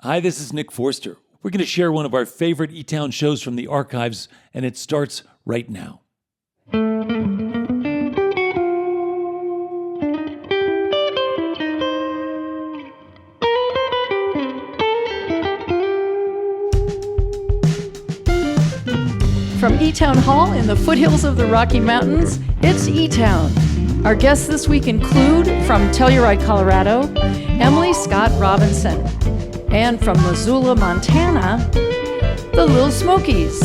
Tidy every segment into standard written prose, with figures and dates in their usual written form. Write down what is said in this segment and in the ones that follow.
Hi, this is Nick Forster. We're going to share one of our favorite eTown shows from the archives, and it starts right now. From eTown Hall in the foothills of the Rocky Mountains, it's eTown. Our guests this week include, from Telluride, Colorado, Emily Scott Robinson. And from Missoula, Montana, the Lil Smokies.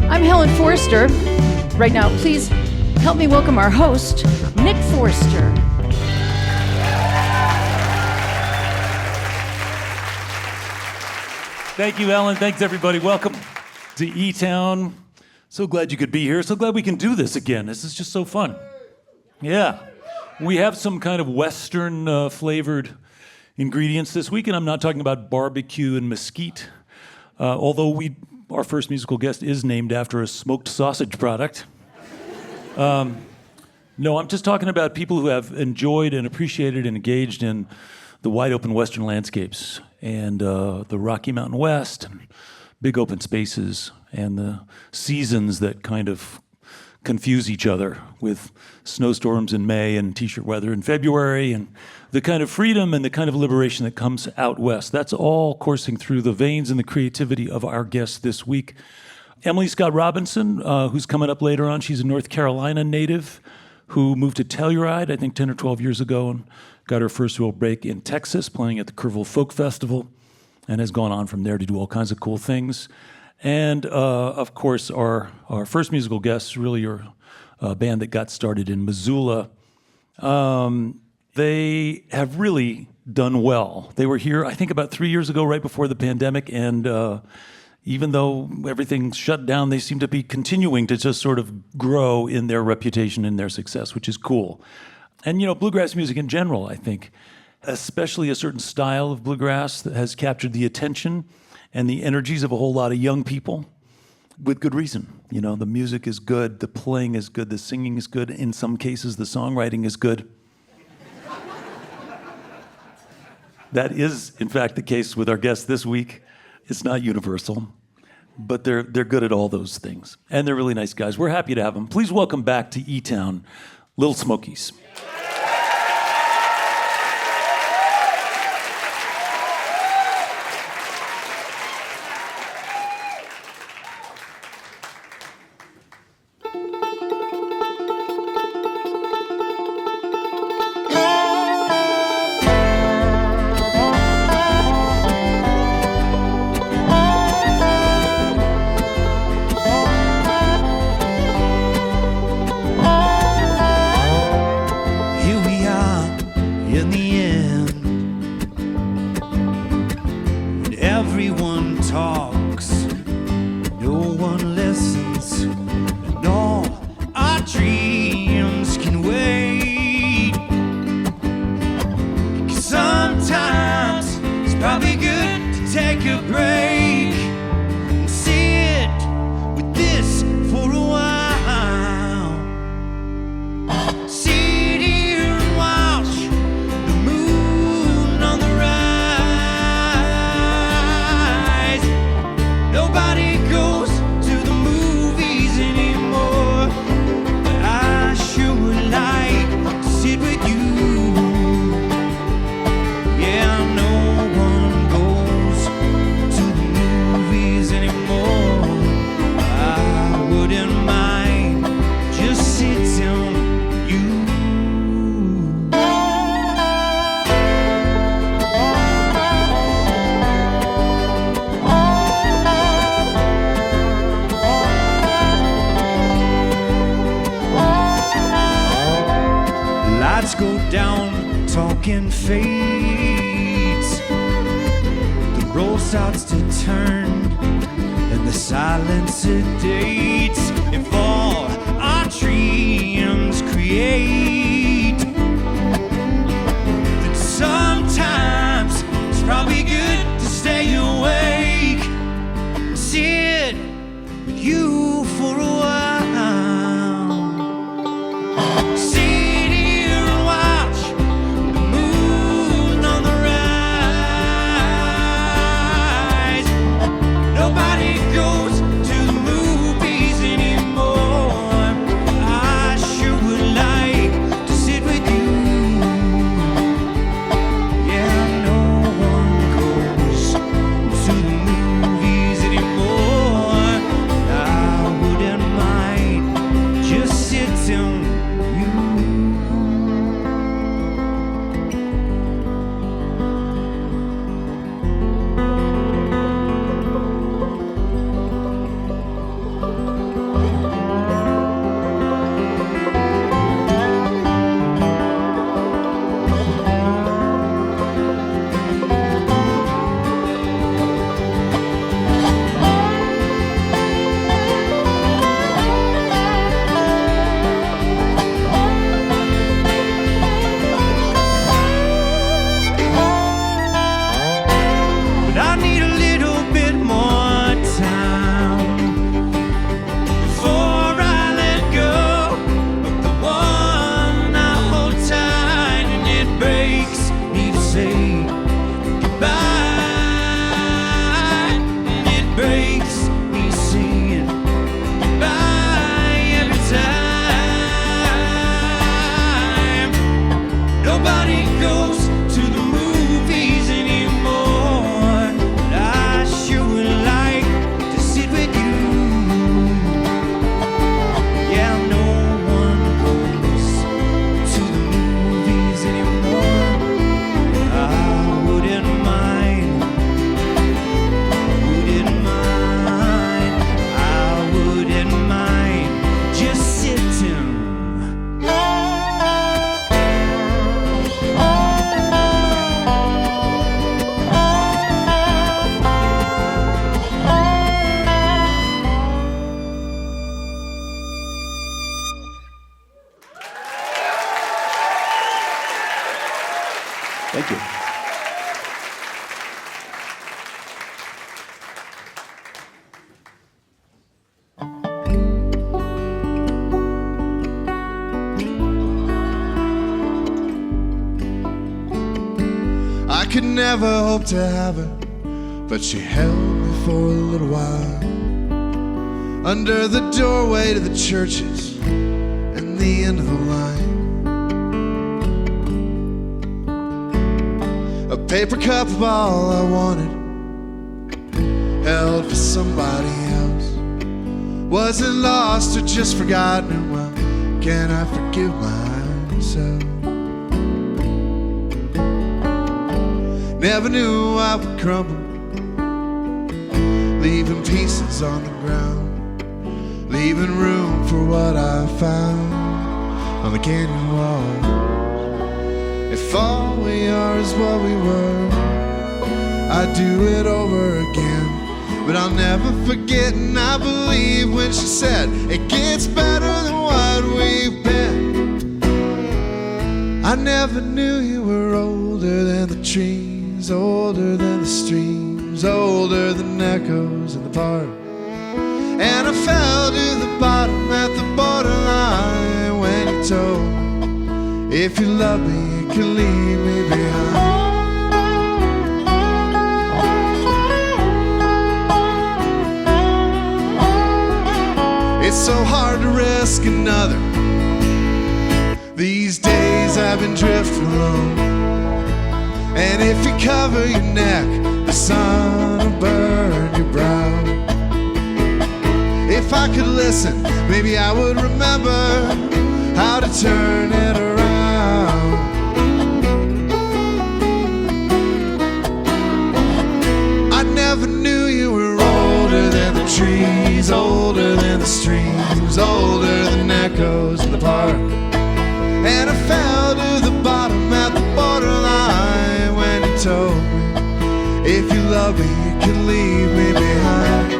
I'm Helen Forster. Right now, please help me welcome our host, Nick Forster. Thank you, Helen. Thanks, everybody. Welcome to eTown. So glad you could be here. So glad we can do this again. This is just so fun. Yeah. We have some kind of Western flavored ingredients this week, and I'm not talking about barbecue and mesquite, although our first musical guest is named after a smoked sausage product. No, I'm just talking about people who have enjoyed and appreciated and engaged in the wide open Western landscapes and the Rocky Mountain West, and big open spaces, and the seasons that kind of confuse each other with snowstorms in May and t-shirt weather in February, and the kind of freedom and the kind of liberation that comes out west. That's all coursing through the veins and the creativity of our guest this week. Emily Scott Robinson, who's coming up later on, she's a North Carolina native who moved to Telluride, I think 10 or 12 years ago, and got her first real break in Texas, playing at the Kerrville Folk Festival, and has gone on from there to do all kinds of cool things. And of course, our first musical guest, really a band that got started in Missoula. They have really done well. They were here, I think, about 3 years ago, right before the pandemic, and even though everything's shut down, they seem to be continuing to just sort of grow in their reputation and their success, which is cool. And, you know, bluegrass music in general, I think, especially a certain style of bluegrass that has captured the attention and the energies of a whole lot of young people with good reason. You know, the music is good, the playing is good, the singing is good. In some cases, the songwriting is good. That is, in fact, the case with our guests this week. It's not universal, but they're good at all those things. And they're really nice guys. We're happy to have them. Please welcome back to eTown, Lil Smokies. Talking fades, the roll starts to turn, and the silence sedates. If all our dreams create, then sometimes it's probably good to stay awake, sit with you for a while. never hoped to have her, but she held me for a little while. Under the doorway to the churches and the end of the line. A paper cup of all I wanted, held for somebody else. Wasn't lost or just forgotten, and well, can I forgive myself? Never knew I would crumble, leaving pieces on the ground, leaving room for what I found on the canyon wall. If all we are is what we were, I'd do it over again. But I'll never forget, and I believe when she said, it gets better than what we've been. I never knew you were older than the trees, older than the streams, older than echoes in the park. And I fell to the bottom at the borderline when you told me, if you love me, you can leave me behind. It's so hard to risk another. These days I've been drifting alone. And if you cover your neck, the sun will burn your brow. If I could listen, maybe I would remember how to turn it around. I never knew you were older than the trees, older than the streams, older than echoes in the park. And I fell to the bottom at the borderline when you told me, if you love me, you can leave me behind.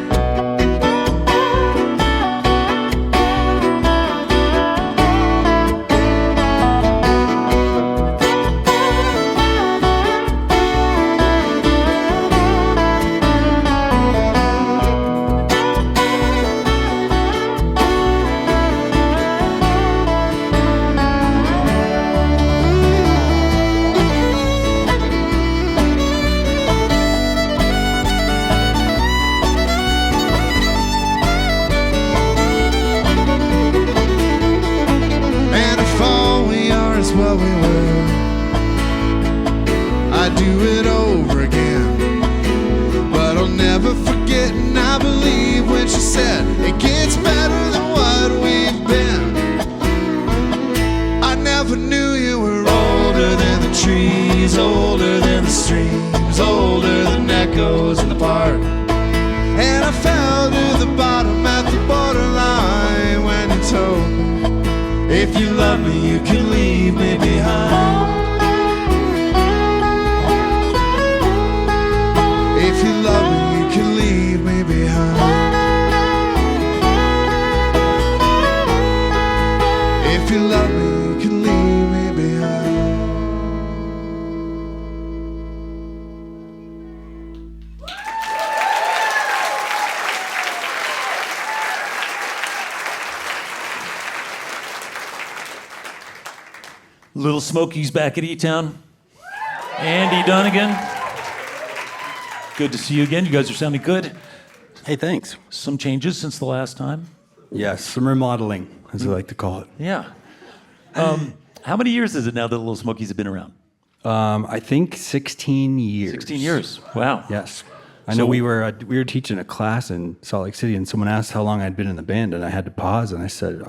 What we were, I'd do it over again. But I'll never forget, and I believe when she said, it gets better than what we've been. I never knew you were older than the trees, older than the streams, older than echoes in the park. And I fell to the bottom at the borderline when you told me, if you love me, you can leave me behind. If you love me, you can leave me behind. If you love me, you can leave me behind. Lil Smokies back at eTown. Andy Dunnigan. Good to see you again. You guys are sounding good. Hey, thanks. Some changes since the last time. Yes, some remodeling, as I like to call it. Yeah. How many years is it now that Lil Smokies have been around? I think 16 years. 16 years. Wow. Yes. I know we were teaching a class in Salt Lake City, and someone asked how long I'd been in the band, and I had to pause, and I said,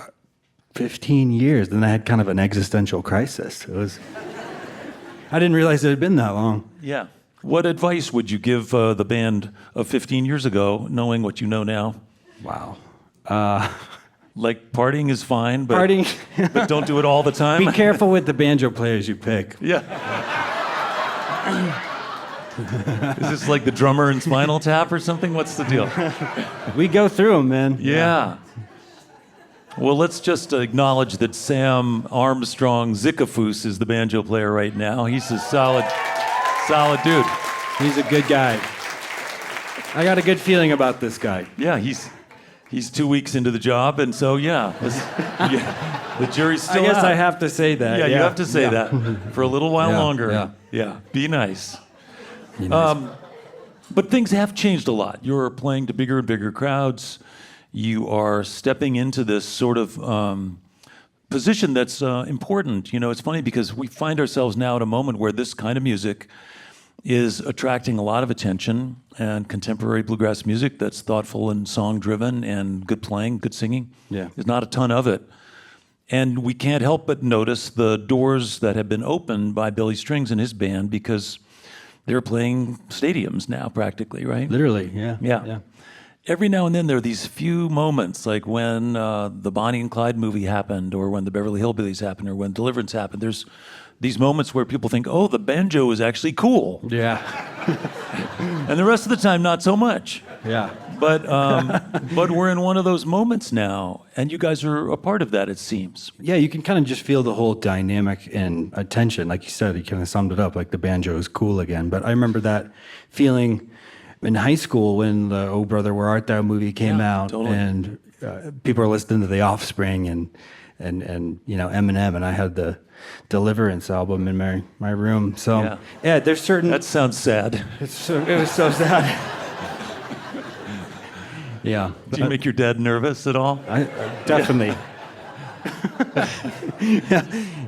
15 years. Then I had kind of an existential crisis. I didn't realize it had been that long. Yeah. What advice would you give the band of 15 years ago, knowing what you know now? Wow. Like partying is fine, but, Partying. but don't do it all the time. Be careful with the banjo players you pick. Yeah. Is this like the drummer in Spinal Tap or something? What's the deal? We go through them, man. Yeah. Well, let's just acknowledge that Sam Armstrong Zickafoos is the banjo player right now. He's a solid dude. He's a good guy. I got a good feeling about this guy. Yeah, he's 2 weeks into the job, and so yeah, the jury's still I guess out. I have to say that. Yeah, you have to say that for a little while longer. Yeah. Yeah, be nice. You know, But things have changed a lot. You're playing to bigger and bigger crowds. You are stepping into this sort of position that's important. You know, it's funny because we find ourselves now at a moment where this kind of music is attracting a lot of attention, and contemporary bluegrass music that's thoughtful and song-driven and good playing, good singing. Yeah. There's not a ton of it. And we can't help but notice the doors that have been opened by Billy Strings and his band, because they're playing stadiums now practically, right? literally, yeah. Yeah. Every now and then there are these few moments, like when the Bonnie and Clyde movie happened, or when the Beverly Hillbillies happened, or when Deliverance happened. There's these moments where people think, oh, the banjo is actually cool. Yeah. And the rest of the time, not so much. Yeah. But we're in one of those moments now, and you guys are a part of that, it seems. Yeah, you can kind of just feel the whole dynamic and attention. Like you said, you kind of summed it up, like the banjo is cool again. But I remember that feeling in high school when the Oh Brother, Where Art Thou movie came out, totally. and people are listening to The Offspring and you know, Eminem, and I had the Deliverance album in my room. So yeah, there's certain... That sounds sad. it was so sad. Yeah. Do you make your dad nervous at all? I definitely.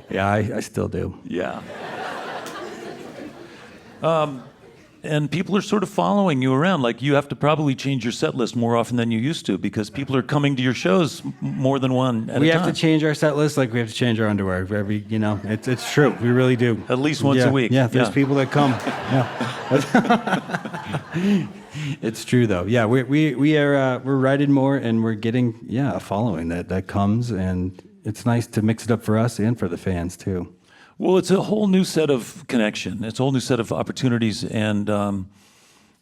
Yeah, I still do. Yeah. And people are sort of following you around. Like, you have to probably change your set list more often than you used to, because people are coming to your shows more than one at a We time. have to change our set list like we have to change our underwear. Every, you know, it's true. We really do. At least once a week. Yeah, there's Yeah. people that come. Yeah. It's true though. Yeah, we're writing more, and we're getting a following that comes, and it's nice to mix it up for us and for the fans too. Well, it's a whole new set of connection. It's a whole new set of opportunities, and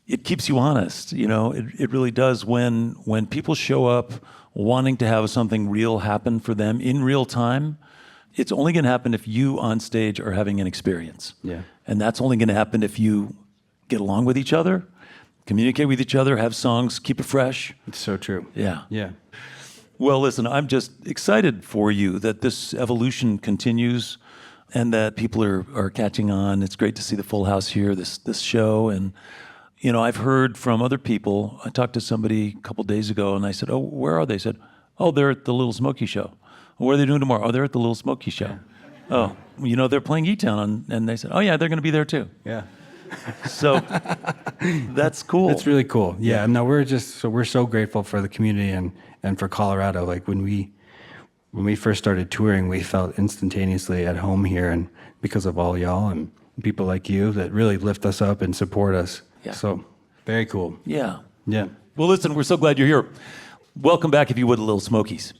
it keeps you honest. You know, it really does. When people show up wanting to have something real happen for them in real time, it's only going to happen if you on stage are having an experience. Yeah. And that's only going to happen if you get along with each other, communicate with each other, have songs, keep it fresh. It's so true. Yeah. Yeah. Well, listen, I'm just excited for you that this evolution continues and that people are catching on. It's great to see the Full House here, this show. And, you know, I've heard from other people. I talked to somebody a couple days ago, and I said, oh, where are they? They said, oh, they're at the Lil Smokies show. What are they doing tomorrow? Oh, they're at the Lil Smokies show. Yeah. Oh, you know, they're playing eTown. And they said, oh, yeah, they're going to be there too. Yeah. So that's cool. It's really cool. Yeah. No, we're so grateful for the community and for Colorado. Like when we first started touring, we felt instantaneously at home here, and because of all y'all and people like you that really lift us up and support us. Yeah. So very cool. Yeah. Yeah. Well, listen, we're so glad you're here. Welcome back, if you would, Lil Smokies.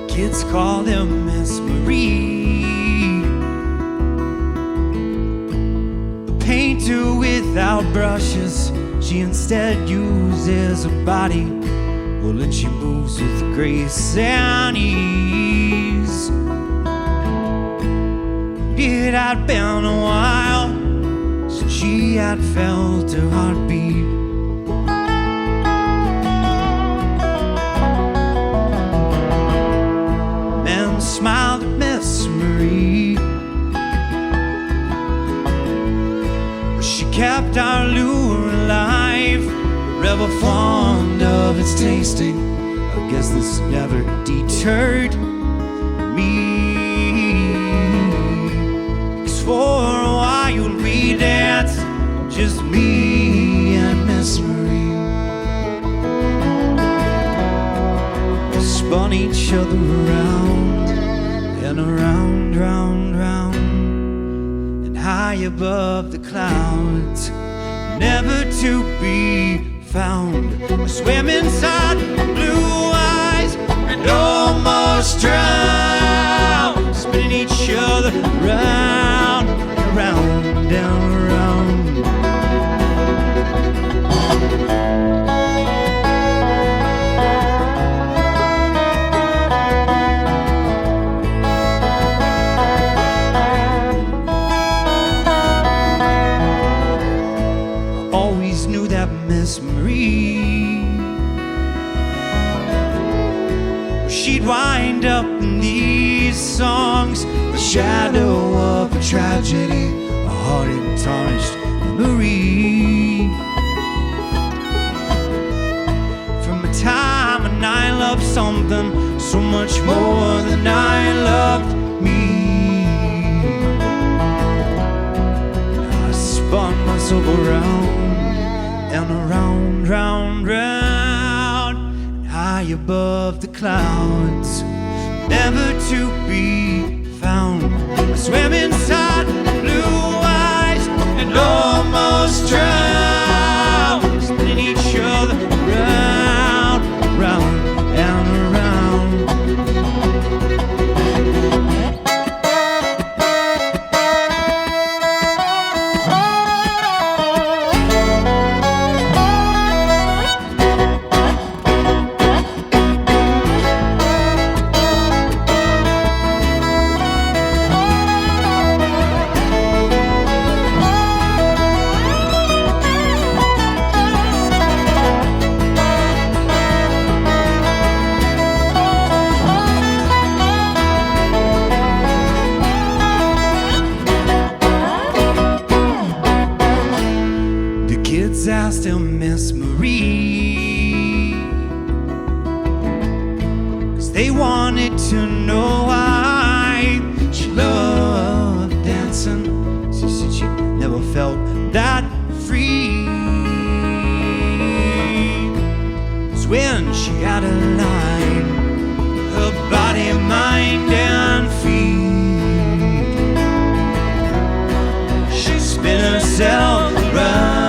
Kids call him Miss Marie, a painter without brushes. She instead uses her body, well, and she moves with grace and ease. It had been a while since she had felt her heartbeat. Smiled at Miss Marie. She kept our lure alive, ever fond of its tasting. I guess this never deterred me. 'Cause for a while we danced, just me and Miss Marie. We spun each other around and around, round, round, and high above the clouds, never to be found. I swim inside blue eyes and almost drown. shadow of a tragedy, a heart in tarnished memory. From a time when I loved something so much more than I loved me. I spun myself around and around, round, round, high above the clouds, never to be found. I swam inside blue eyes and almost drowned, spinning each other round, round and around. Asked him, Miss Marie, 'cause they wanted to know why she loved dancing. She said she never felt that free. 'Cause when she had a line, her body, mind and feet, she spin herself around.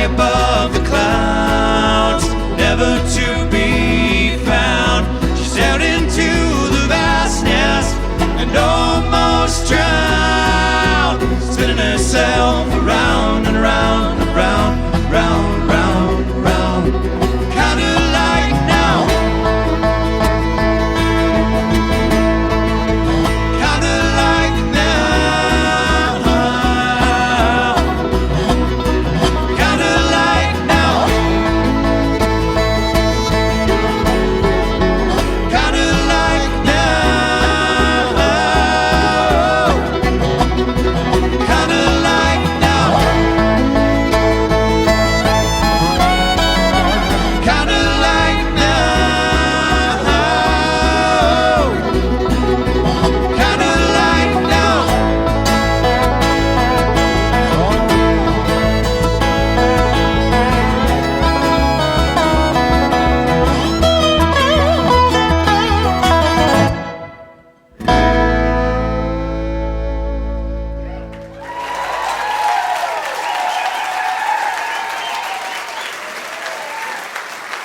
Above the clouds, never to be found. She sailed into the vastness and almost drowned, spinning herself around and around and round, round, round, round. Kinda like now, kinda like now, kinda like now, kinda like now, kinda like now, kinda like now, kinda like now.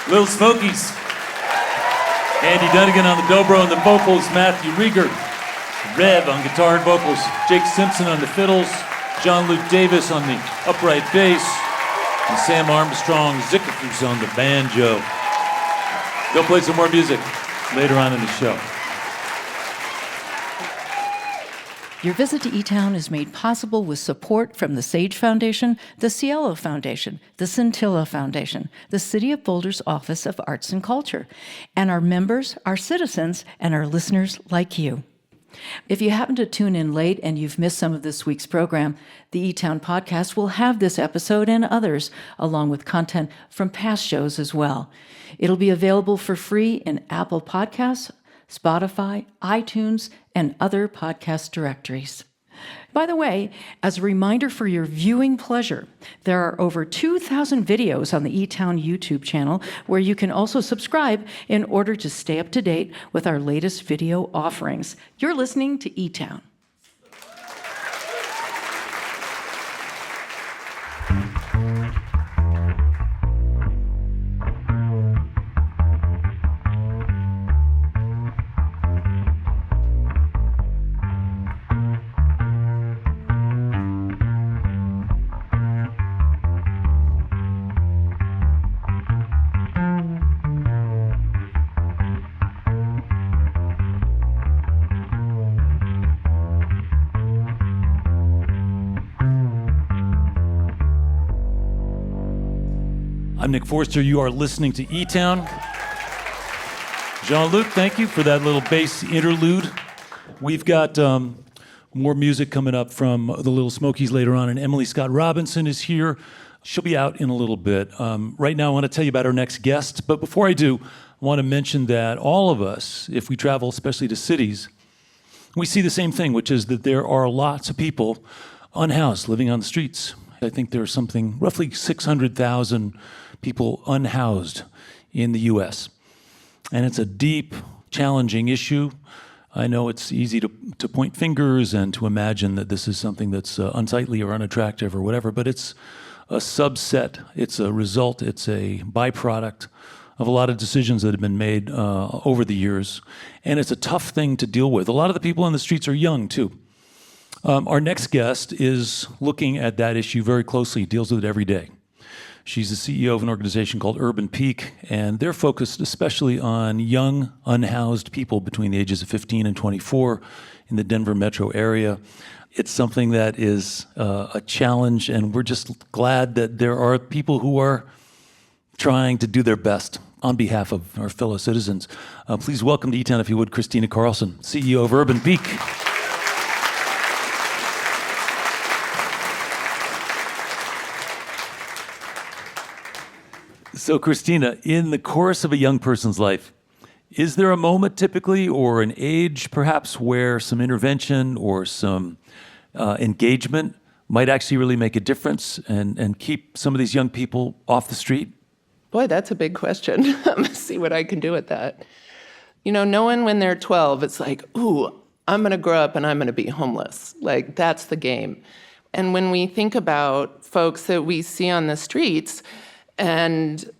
Lil Smokies. Andy Dunnigan on the dobro and the vocals. Matthew Rieger. Rev on guitar and vocals. Jake Simpson on the fiddles. John Luke Davis on the upright bass. And Sam Armstrong Zickafoos on the banjo. They'll play some more music later on in the show. Your visit to eTown is made possible with support from the Sage Foundation, the Cielo Foundation, the Scintilla Foundation, the City of Boulder's Office of Arts and Culture, and our members, our citizens, and our listeners like you. If you happen to tune in late and you've missed some of this week's program, the eTown podcast will have this episode and others, along with content from past shows as well. It'll be available for free in Apple Podcasts, Spotify, iTunes, and other podcast directories. By the way, as a reminder for your viewing pleasure, there are over 2,000 videos on the eTown YouTube channel where you can also subscribe in order to stay up to date with our latest video offerings. You're listening to eTown. I'm Nick Forster. You are listening to eTown. Jean-Luc, thank you for that little bass interlude. We've got more music coming up from the Lil Smokies later on, and Emily Scott Robinson is here. She'll be out in a little bit. Right now, I want to tell you about our next guest, but before I do, I want to mention that all of us, if we travel, especially to cities, we see the same thing, which is that there are lots of people unhoused, living on the streets. I think there's something, roughly 600,000 people unhoused in the U.S., and it's a deep, challenging issue. I know it's easy to point fingers and to imagine that this is something that's unsightly or unattractive or whatever, but it's a subset, it's a result, it's a byproduct of a lot of decisions that have been made over the years, and it's a tough thing to deal with. A lot of the people on the streets are young, too. Our next guest is looking at that issue very closely, deals with it every day. She's the CEO of an organization called Urban Peak, and they're focused especially on young, unhoused people between the ages of 15 and 24 in the Denver metro area. It's something that is a challenge, and we're just glad that there are people who are trying to do their best on behalf of our fellow citizens. Please welcome to eTown, if you would, Christina Carlson, CEO of Urban Peak. So, Christina, in the course of a young person's life, is there a moment typically or an age perhaps where some intervention or some engagement might actually really make a difference and keep some of these young people off the street? Boy, that's a big question. Let's see what I can do with that. You know, no one when they're 12, it's like, ooh, I'm going to grow up and I'm going to be homeless. Like, that's the game. And when we think about folks that we see on the streets, and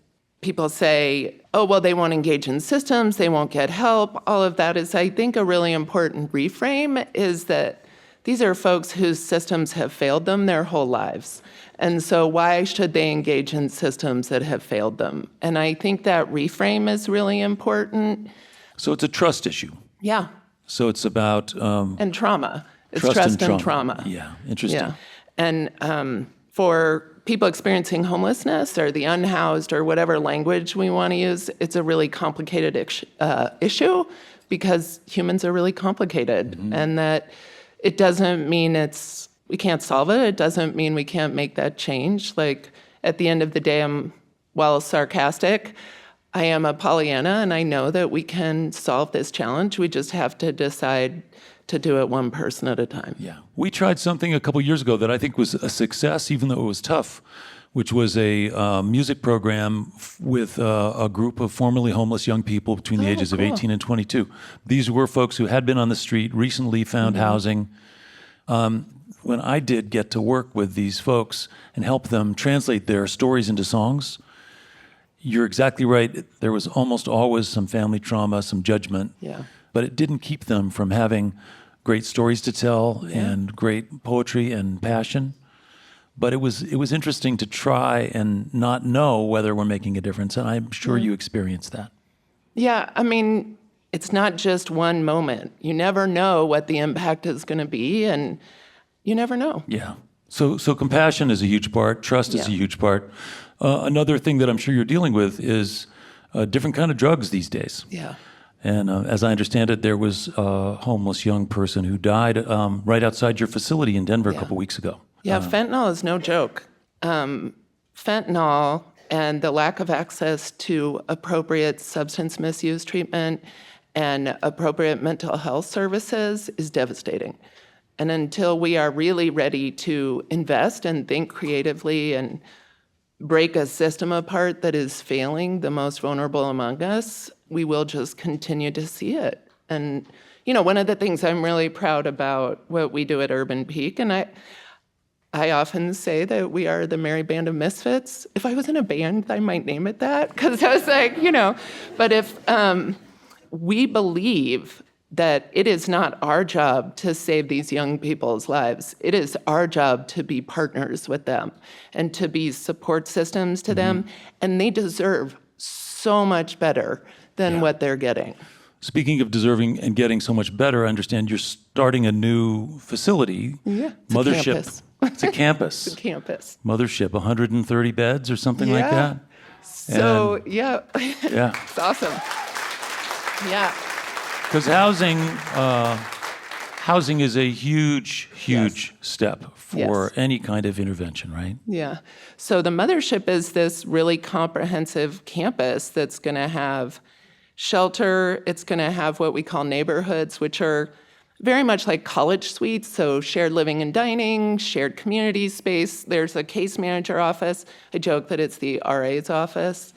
people say, oh, well, they won't engage in systems, they won't get help. All of that is, I think, a really important reframe is that these are folks whose systems have failed them their whole lives. And so why should they engage in systems that have failed them? And I think that reframe is really important. So it's a trust issue. Yeah. So it's about... and trauma. It's trust and trauma. Yeah, interesting. Yeah. And for people experiencing homelessness or the unhoused or whatever language we want to use, it's a really complicated issue because humans are really complicated. Mm-hmm. And that it doesn't mean we can't solve it. It doesn't mean we can't make that change. Like, at the end of the day, while sarcastic, I am a Pollyanna, and I know that we can solve this challenge. We just have to decide to do it one person at a time. Yeah. We tried something a couple years ago that I think was a success, even though it was tough, which was a music program with a group of formerly homeless young people between the ages of 18 and 22. These were folks who had been on the street, recently found housing. When I did get to work with these folks and help them translate their stories into songs, you're exactly right. There was almost always some family trauma, some judgment. Yeah. But it didn't keep them from having great stories to tell and great poetry and passion. But it was interesting to try and not know whether we're making a difference, and I'm sure you experienced that. Yeah, I mean, it's not just one moment. You never know what the impact is going to be, and you never know. Yeah. So compassion is a huge part. Trust is a huge part. Another thing that I'm sure you're dealing with is a different kind of drugs these days. Yeah. And as I understand it, there was a homeless young person who died right outside your facility in Denver a couple weeks ago. Yeah, fentanyl is no joke. Fentanyl and the lack of access to appropriate substance misuse treatment and appropriate mental health services is devastating. And until we are really ready to invest and think creatively and break a system apart that is failing the most vulnerable among us, we will just continue to see it. And, you know, one of the things I'm really proud about what we do at Urban Peak, and I often say that we are the merry band of misfits. If I was in a band, I might name it that, because I was like, you know, but if we believe that it is not our job to save these young people's lives. It is our job to be partners with them and to be support systems to them, and they deserve so much better than what they're getting. Speaking of deserving and getting so much better, I understand you're starting a new facility. Yeah, it's Mothership. a campus. It's a campus. It's a campus. Mothership, 130 beds or something like that? So, yeah. it's awesome. Yeah. Because housing is a huge step for any kind of intervention, right? Yeah. So the mothership is this really comprehensive campus that's going to have shelter. It's going to have what we call neighborhoods, which are very much like college suites. So shared living and dining, shared community space. There's a case manager office. I joke that it's the RA's office.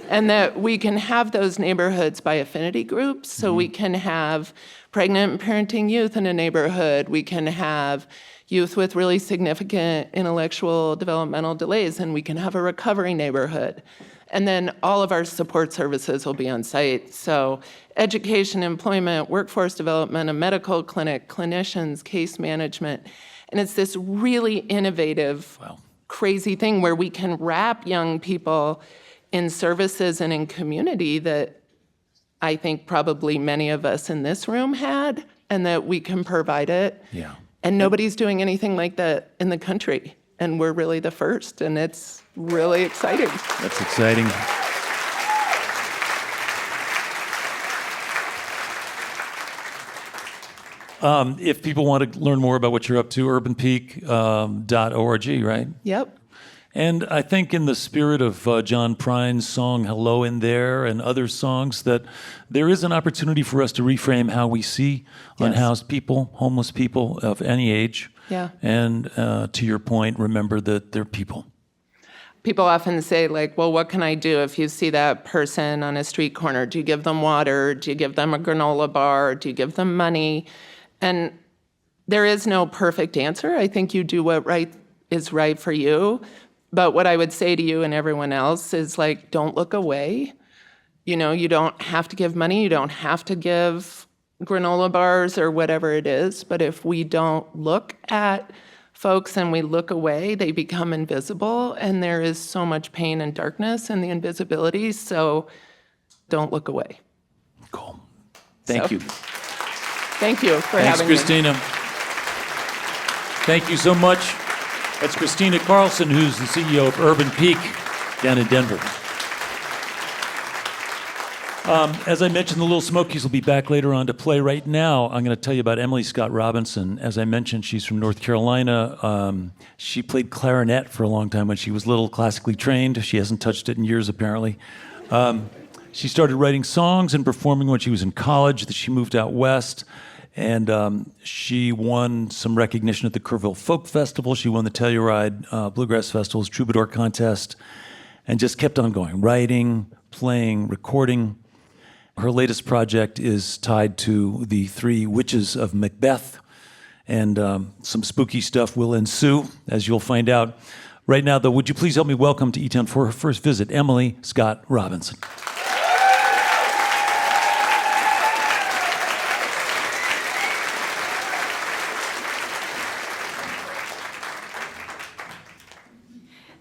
And that we can have those neighborhoods by affinity groups. So we can have pregnant and parenting youth in a neighborhood. We can have youth with really significant intellectual developmental delays, and we can have a recovery neighborhood. And then all of our support services will be on site. So education, employment, workforce development, a medical clinic, clinicians, case management. And it's this really innovative, crazy thing where we can wrap young people in services and in community that I think probably many of us in this room had, and that we can provide it. Yeah. And nobody's doing anything like that in the country. And we're really the first, and it's really exciting. That's exciting. If people want to learn more about what you're up to, urbanpeak.org, right? Yep. And I think in the spirit of John Prine's song Hello in There and other songs, that there is an opportunity for us to reframe how we see unhoused people, homeless people of any age. Yeah. And to your point, remember that they're people. People often say, like, well, what can I do if you see that person on a street corner? Do you give them water? Do you give them a granola bar? Do you give them money? And there is no perfect answer. I think you do what is right for you. But what I would say to you and everyone else is, like, don't look away. You know, you don't have to give money. You don't have to give granola bars or whatever it is. But if we don't look at folks and we look away, they become invisible. And there is so much pain and darkness in the invisibility. So don't look away. Cool. Thank you. Thank you for Thanks, having Christina. Thank you so much. That's Christina Carlson, who's the CEO of Urban Peak down in Denver. As I mentioned, the Lil Smokies will be back later on to play. Right now, I'm going to tell you about Emily Scott Robinson. As I mentioned, she's from North Carolina. She played clarinet for a long time when she was little, classically trained. She hasn't touched it in years, apparently. She started writing songs and performing when she was in college. She moved out west. And she won some recognition at the Kerrville Folk Festival. She won the Telluride Bluegrass Festival's Troubadour Contest, and just kept on going, writing, playing, recording. Her latest project is tied to the three witches of Macbeth, and some spooky stuff will ensue, as you'll find out. Right now, though, would you please help me welcome to eTown for her first visit, Emily Scott Robinson.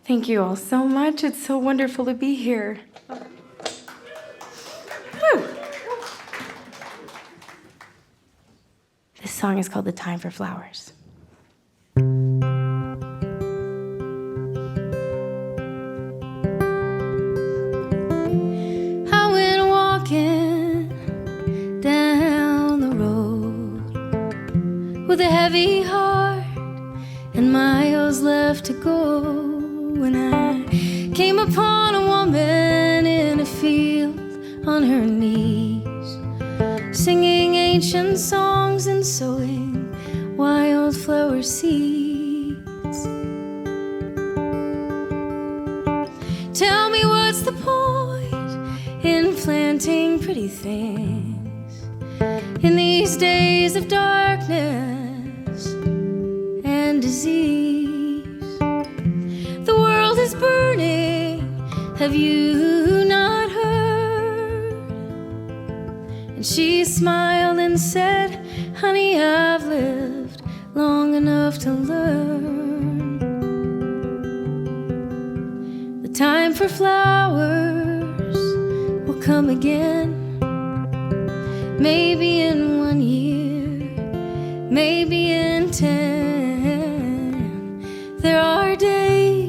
Thank you all so much. It's so wonderful to be here. Whew. This song is called The Time for Flowers. I went walking down the road with a heavy heart and miles left to go. When I came upon a woman in a field on her knees, singing ancient songs and sowing wildflower seeds. Tell me, what's the point in planting pretty things in these days of darkness and disease? Is burning, have you not heard? And she smiled and said, honey, I've lived long enough to learn. The time for flowers will come again, maybe in 1 year, maybe in 10. There are days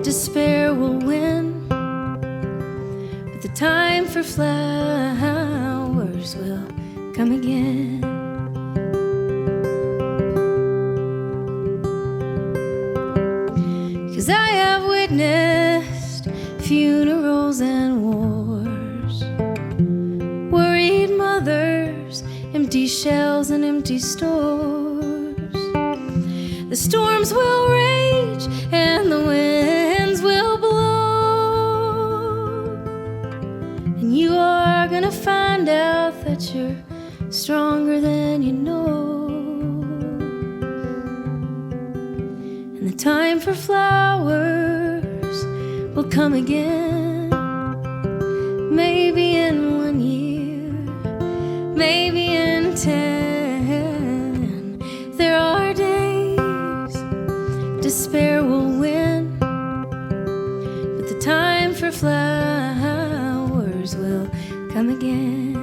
despair will win, but the time for flowers come again. 'Cause I have witnessed funerals and wars, worried mothers, empty shells and empty stores. The storms will rage and the winds will blow, and you are gonna find out that you're stronger than you know. And the time for flowers will come again, maybe in 1 year, maybe in 10. There are days despair will win, but the time for flowers will come again.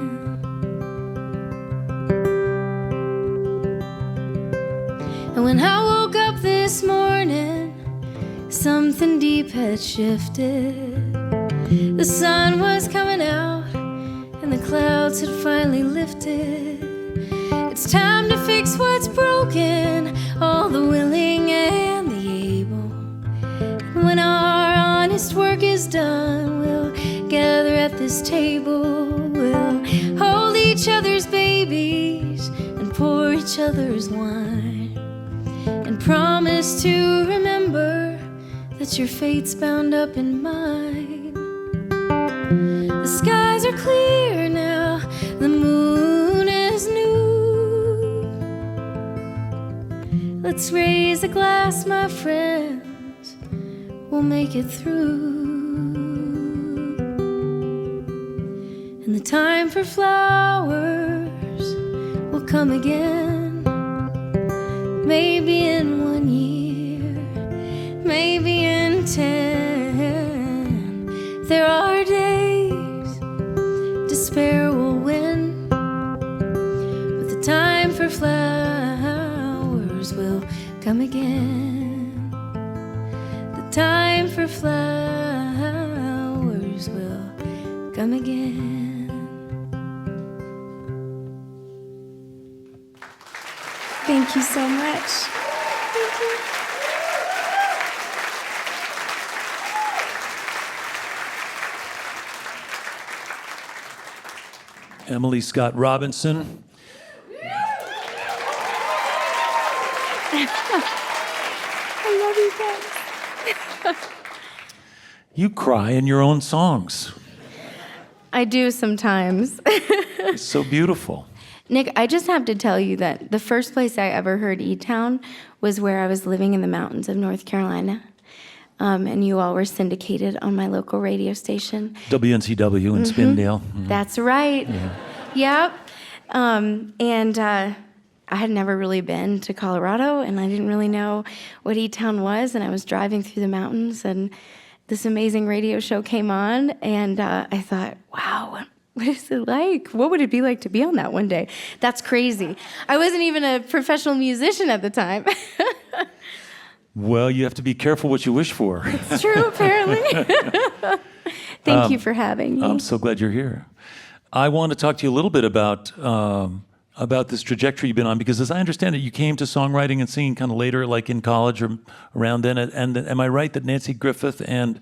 And when I woke up this morning, something deep had shifted. The sun was coming out and the clouds had finally lifted. It's time to fix what's broken, all the willing and the able. And when our honest work is done, we'll gather at this table. We'll hold each other's babies and pour each other's wine, and promise to remember that your fate's bound up in mine. The skies are clear now, the moon is new. Let's raise a glass, my friends, we'll make it through. And the time for flowers will come again, maybe in 1 year, maybe in 10. There are days despair will win, but the time for flowers will come again. The time for flowers will come again. Thank you so much. Thank you. Emily Scott Robinson. I love you guys. You cry in your own songs. I do sometimes. It's so beautiful. Nick, I just have to tell you that the first place I ever heard eTown was where I was living in the mountains of North Carolina. And you all were syndicated on my local radio station. WNCW in Spindale. That's right. Yep. I had never really been to Colorado, and I didn't really know what eTown was, and I was driving through the mountains, and this amazing radio show came on, and I thought, wow, what is it like? What would it be like to be on that one day? That's crazy. I wasn't even a professional musician at the time. Well, you have to be careful what you wish for. It's true, apparently. Thank you for having me. I'm so glad you're here. I want to talk to you a little bit about this trajectory you've been on, because as I understand it, you came to songwriting and singing kind of later, like in college or around then. And am I right that Nancy Griffith and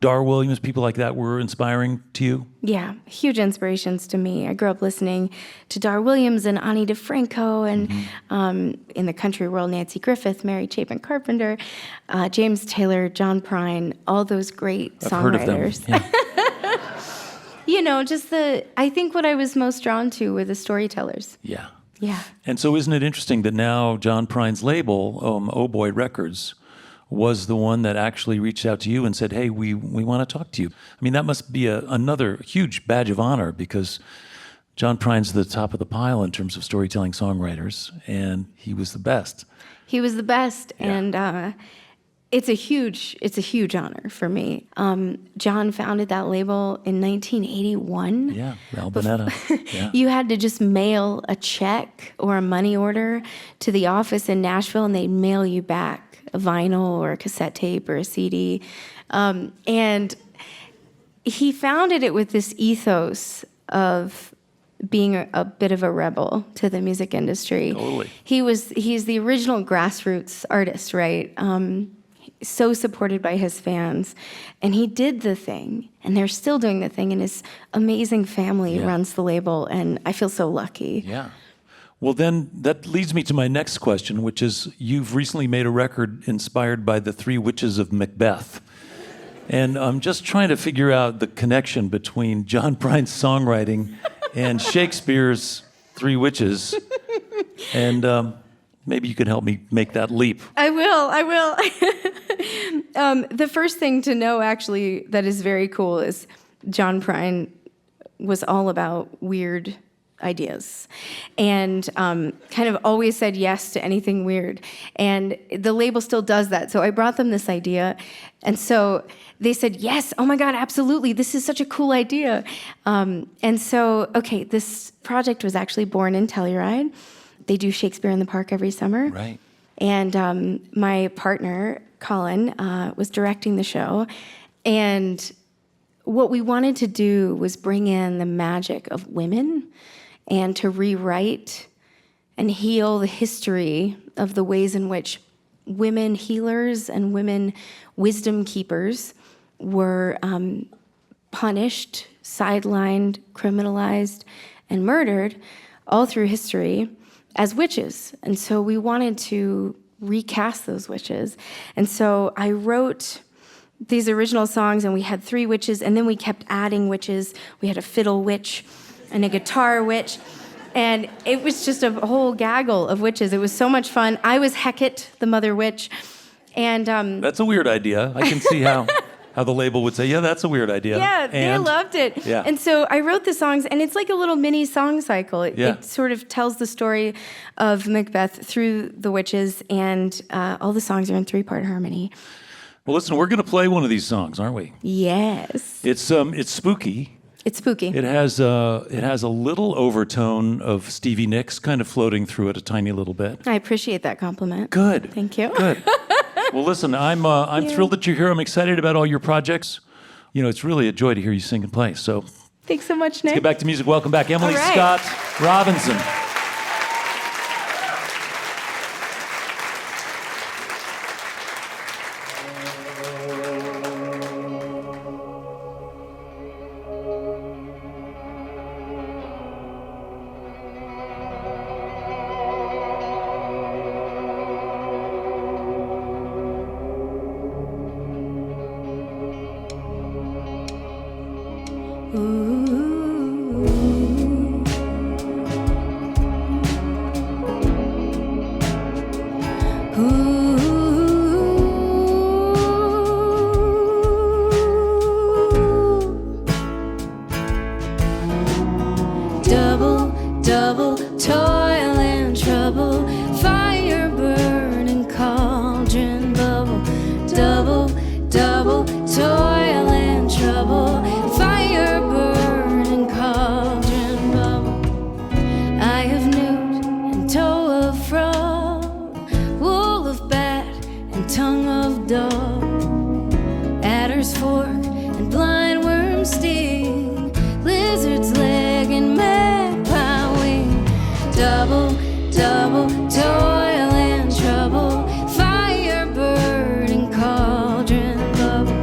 Dar Williams, people like that, were inspiring to you? Yeah, huge inspirations to me. I grew up listening to Dar Williams and Ani DeFranco, and in the country world, Nancy Griffith, Mary Chapin Carpenter, James Taylor, John Prine, all those great I've songwriters. heard of them. Yeah. You know, I think what I was most drawn to were the storytellers. Yeah. Yeah. And so isn't it interesting that now John Prine's label, Oh Boy Records, was the one that actually reached out to you and said, hey, we want to talk to you. I mean, that must be another huge badge of honor, because John Prine's the top of the pile in terms of storytelling songwriters, and he was the best. He was the best, and it's a huge honor for me. John founded that label in 1981. Yeah, Al Bonetta. Yeah. You had to just mail a check or a money order to the office in Nashville, and they'd mail you back a vinyl or a cassette tape or a CD. And he founded it with this ethos of being a bit of a rebel to the music industry. Totally. He's the original grassroots artist, right? So supported by his fans. And he did the thing, and they're still doing the thing, and his amazing family runs the label, and I feel so lucky. Yeah. Well, then that leads me to my next question, which is you've recently made a record inspired by the three witches of Macbeth. And I'm just trying to figure out the connection between John Prine's songwriting and Shakespeare's Three Witches. And maybe you could help me make that leap. I will. The first thing to know, actually, that is very cool is John Prine was all about weird ideas and kind of always said yes to anything weird. And the label still does that. So I brought them this idea. And so they said, yes, oh my God, absolutely. This is such a cool idea. And so, okay, this project was actually born in Telluride. They do Shakespeare in the Park every summer. Right. And my partner, Helen, was directing the show. And what we wanted to do was bring in the magic of women and to rewrite and heal the history of the ways in which women healers and women wisdom keepers were punished, sidelined, criminalized, and murdered all through history as witches. And so we wanted to recast those witches. And so I wrote these original songs, and we had three witches, and then we kept adding witches. We had a fiddle witch and a guitar witch, and it was just a whole gaggle of witches. It was so much fun. I was Hecate, the mother witch, and That's a weird idea. I can see how the label would say, yeah, that's a weird idea. yeah, they loved it. Yeah. And so I wrote the songs, and it's like a little mini song cycle. It sort of tells the story of Macbeth through the witches, and all the songs are in 3-part harmony. Well, listen, we're going to play one of these songs, aren't we? Yes. It's spooky. It's spooky. It has a little overtone of Stevie Nicks kind of floating through it a tiny little bit. I appreciate that compliment. Good. Thank you. Good. Well, listen, I'm thrilled that you're here. I'm excited about all your projects. You know, it's really a joy to hear you sing and play. So Thanks so much, Nick. let's get back to music. Welcome back, Emily All right. Scott Robinson. Double toil and trouble, fire burning, cauldron bubble. Double toil and trouble, fire burning, cauldron bubble. I have newt and toe of frog, wool of bat and tongue of dog, adder's fork and blind worm sting, lizard's leg and magpie wing. Double toil and trouble, fire burning, cauldron bubble.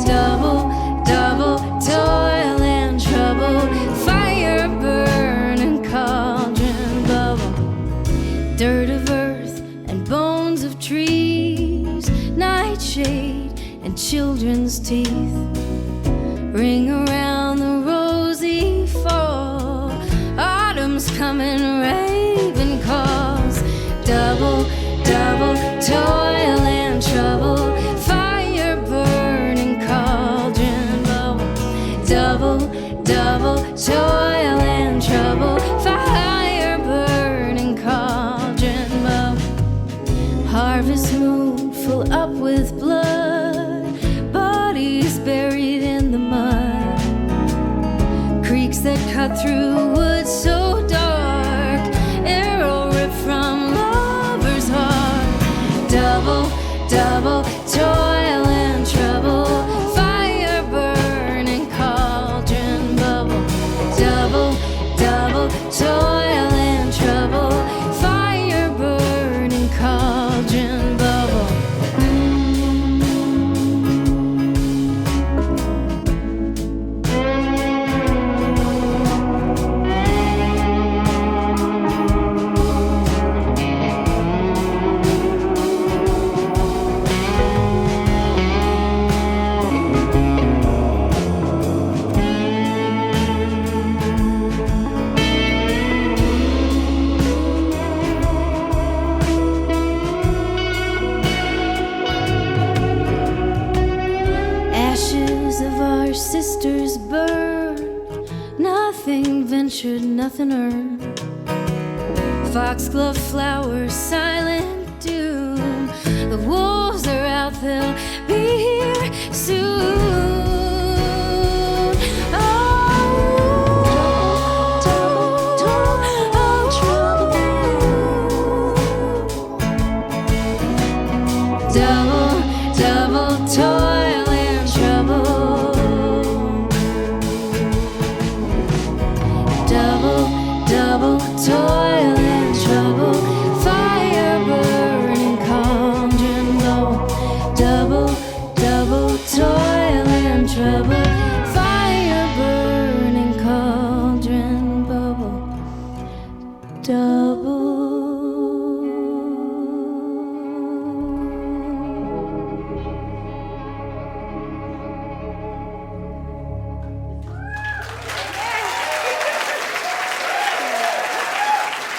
Double toil and trouble, fire burning, cauldron bubble. Dirt of earth and bones of trees, nightshade and children's teeth ring around the rosy fall. Autumn's coming, raven calls. Double toil and trouble, fire burning, cauldron bubble. Double toil and trouble, fire burning, cauldron bubble. Harvest moon full up with blood, bodies buried in the mud, creeks that cut through woods so dark, toil and trouble, fire burning, cauldron bubble. Ashes of our sisters burn, nothing ventured, nothing earned. Foxglove flowers, silent doom. The wolves are out, they'll be here soon. Double, double toil and trouble. Double, double toil and trouble. Fire burning, cauldron bubble. Double, double toil and trouble. Fire burning, cauldron bubble.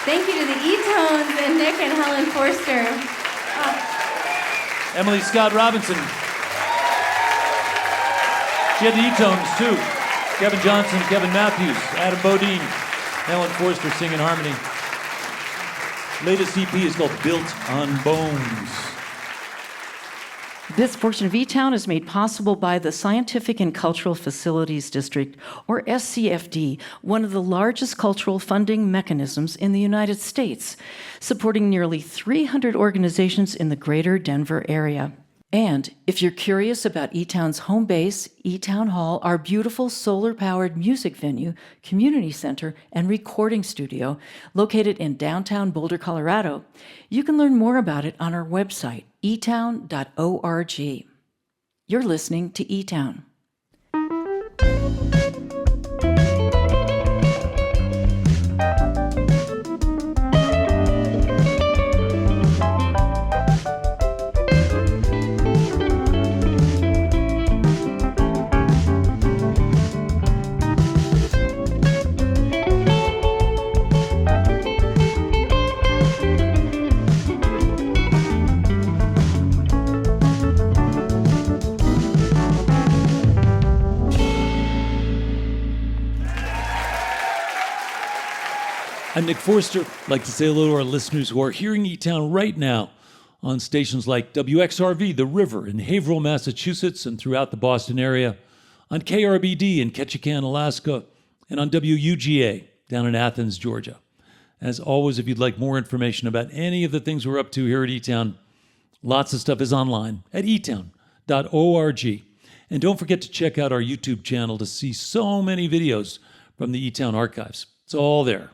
Thank you to the eTones and Nick and Helen Forster. Emily Scott Robinson. She had the eTones too. Kevin Johnson, Kevin Matthews, Adam Bodine, Helen Forster singing harmony. Latest EP is called Built on Bones. This portion of eTown is made possible by the Scientific and Cultural Facilities District, or SCFD, one of the largest cultural funding mechanisms in the United States, supporting nearly 300 organizations in the greater Denver area. And if you're curious about eTown's home base, eTown Hall, our beautiful solar-powered music venue, community center, and recording studio located in downtown Boulder, Colorado, you can learn more about it on our website, eTown.org. You're listening to eTown. I'm Nick Forster. I'd like to say hello to our listeners who are hearing eTown right now on stations like WXRV, The River in Haverhill, Massachusetts, and throughout the Boston area, on KRBD in Ketchikan, Alaska, and on WUGA down in Athens, Georgia. As always, if you'd like more information about any of the things we're up to here at eTown, lots of stuff is online at eTown.org. And don't forget to check out our YouTube channel to see so many videos from the eTown archives. It's all there.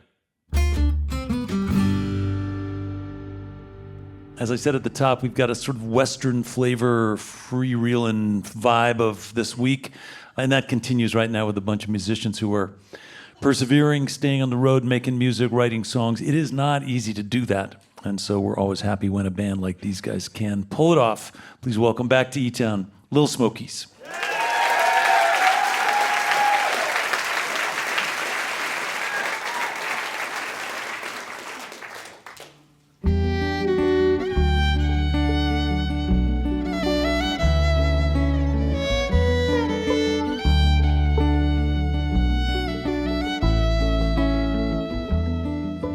As I said at the top, we've got a sort of Western flavor, freewheeling vibe of this week. And that continues right now with a bunch of musicians who are persevering, staying on the road, making music, writing songs. It is not easy to do that. And so we're always happy when a band like these guys can pull it off. Please welcome back to eTown, Lil Smokies.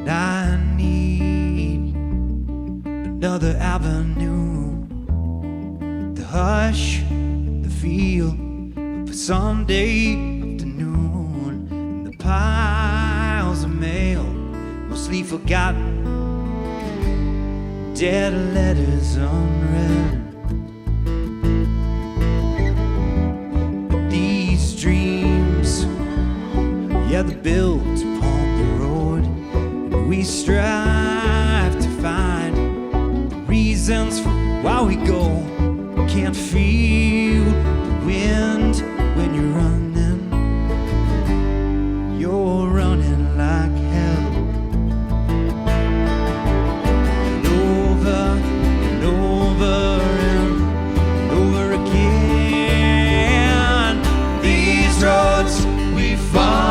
I need another avenue, the hush, the feel of a Sunday afternoon, and the piles of mail, mostly forgotten, dead letters unread. But these dreams, yeah, they're built upon the road. strive to find the reasons for why we go. Can't feel the wind when you're running. You're running like hell. And over and over and over again. These roads we follow.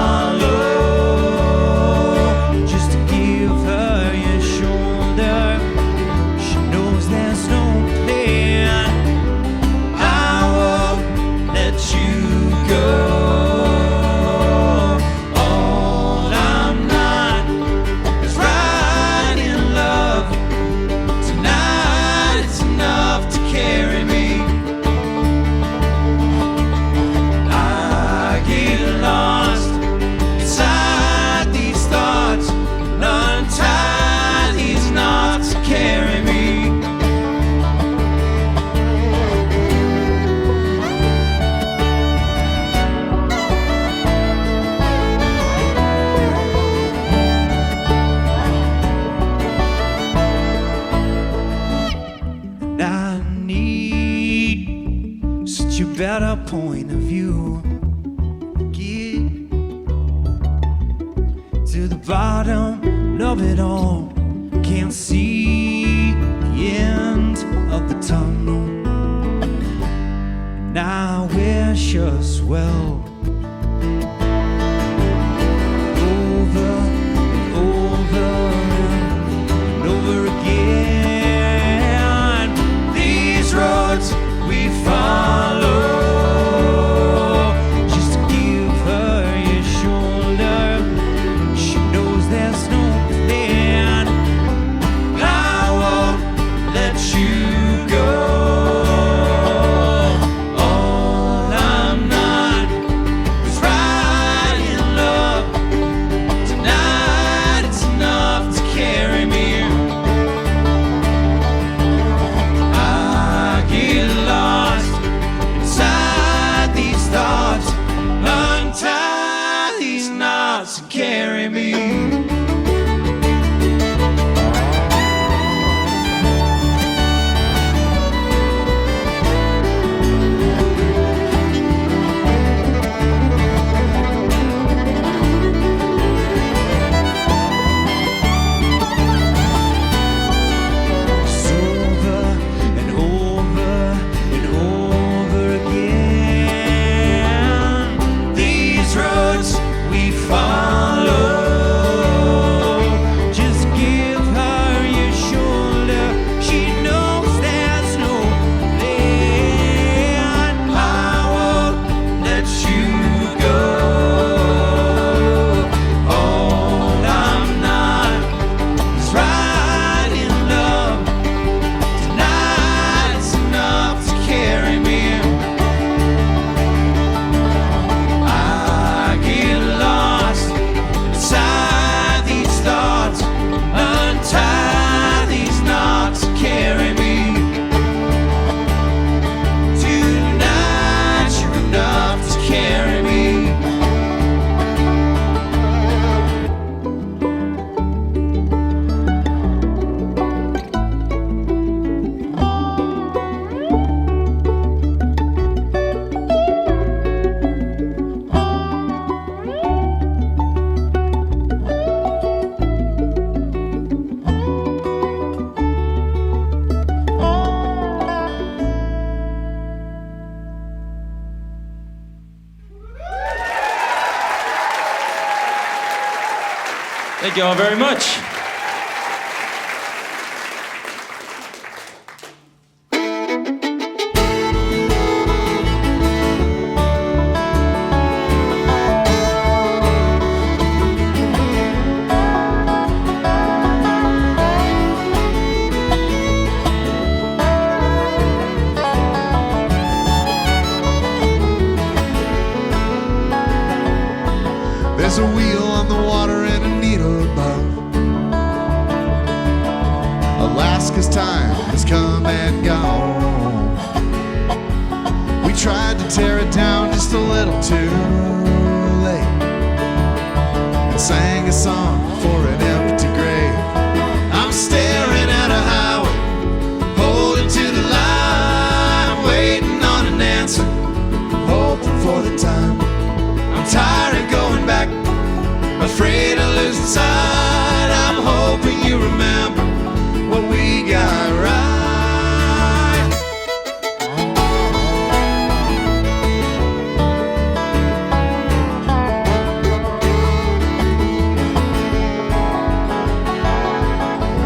Better point of view. Get to the bottom of it all. Can't see the end of the tunnel. And I wish us well. Over and over and over again. These roads we follow. Thank you all very much. There's a wheel on the water and a needle above. inside. I'm hoping you remember what we got right.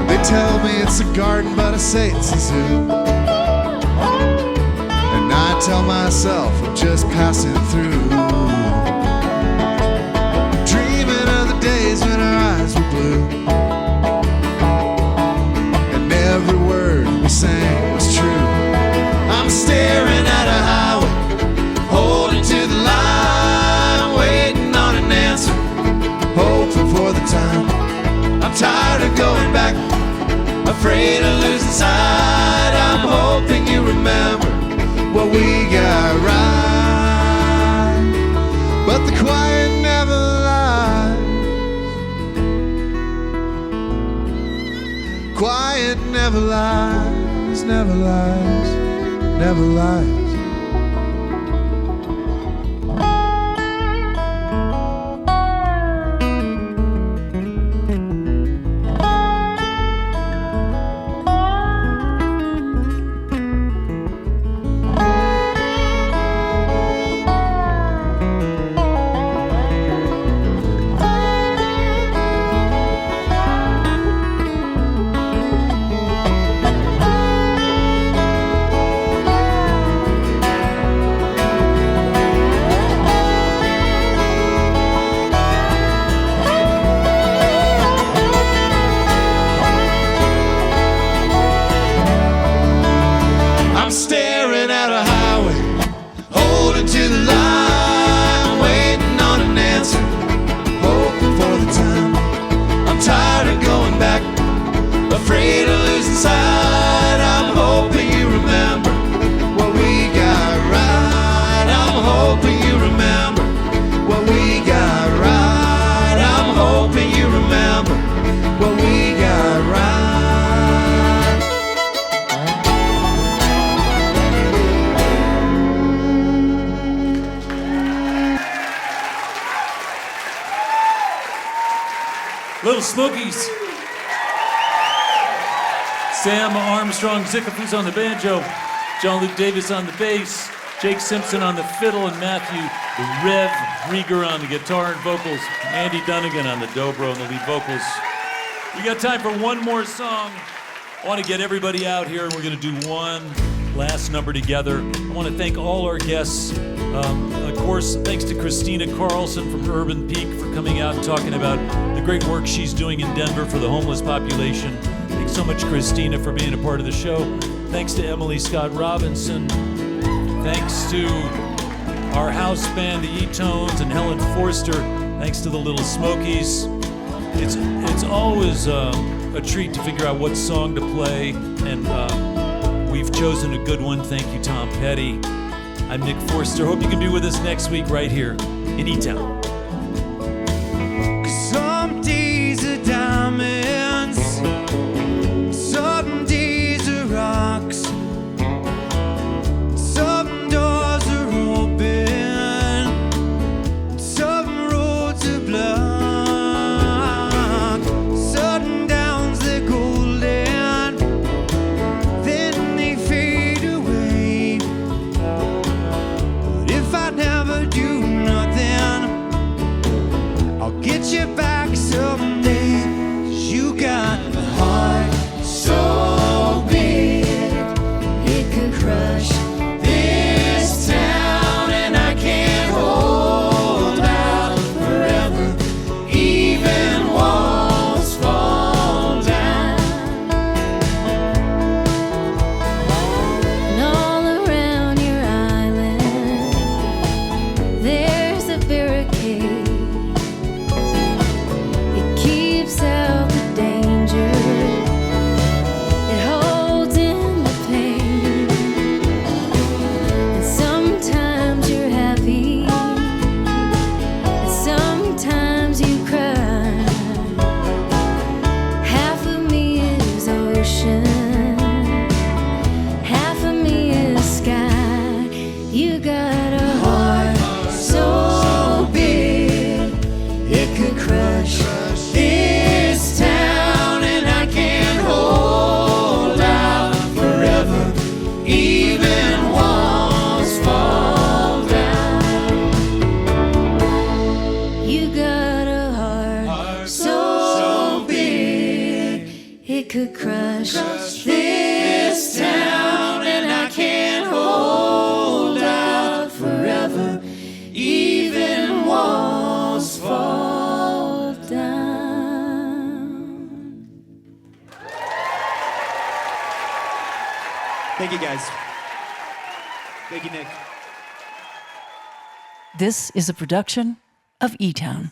They tell me it's a garden, but I say it's a zoo. And I tell myself I'm just passing through, dreaming of the days when our eyes were blue, and every word we sang was true. I'm staring at a highway, holding to the line, waiting on an answer, hoping for the time. I'm tired of going back, afraid of losing sight. I'm hoping you remember what we got right. But the quiet never lies. Quiet never lies, never lies, never lies. I'm staring at a highway, holding to the line, waiting on an answer, hoping for the time. I'm tired of going back, afraid of losing sight. I'm hoping you remember what we got right. I'm hoping you remember what we got right. I'm hoping you remember what we got right. Lil Smokies. Sam Armstrong Zickafus on the banjo, John Luke Davis on the bass, Jake Simpson on the fiddle, and Matthew Rev Rieger on the guitar and vocals, Andy Dunnigan on the dobro and the lead vocals. We got time for one more song. I want to get everybody out here, and we're going to do one last number together. I want to thank all our guests. Of course, thanks to Christina Carlson from Urban Peak for coming out and talking about the great work she's doing in Denver for the homeless population. Thanks so much, Christina, for being a part of the show. Thanks to Emily Scott Robinson. Thanks to our house band, the eTones, and Helen Forster. Thanks to the Lil Smokies. It's always a treat to figure out what song to play, and we've chosen a good one. Thank you, Tom Petty. I'm Nick Forster. Hope you can be with us next week right here in eTown. Some days are diamonds, some days are rocks, some doors are open, some roads are blocked, sundowns they're golden, then they fade away. But if I never do nothing, I'll get you back someday. 'Cause you got a heart so big it could crush this town, and I can't hold out forever, even walls fall down. And all around your island, there's a barricade. It keeps out the danger. It holds in the pain. And sometimes you're happy, and sometimes you cry. Half of me is ocean, half of me is sky. You got a heart so big it could crush this town, and I can't hold out forever. Even walls fall down. You got a heart so big it could crush this town, and I can't hold out forever. Even walls fall down. Thank you, guys. Thank you, Nick. This is a production of eTown.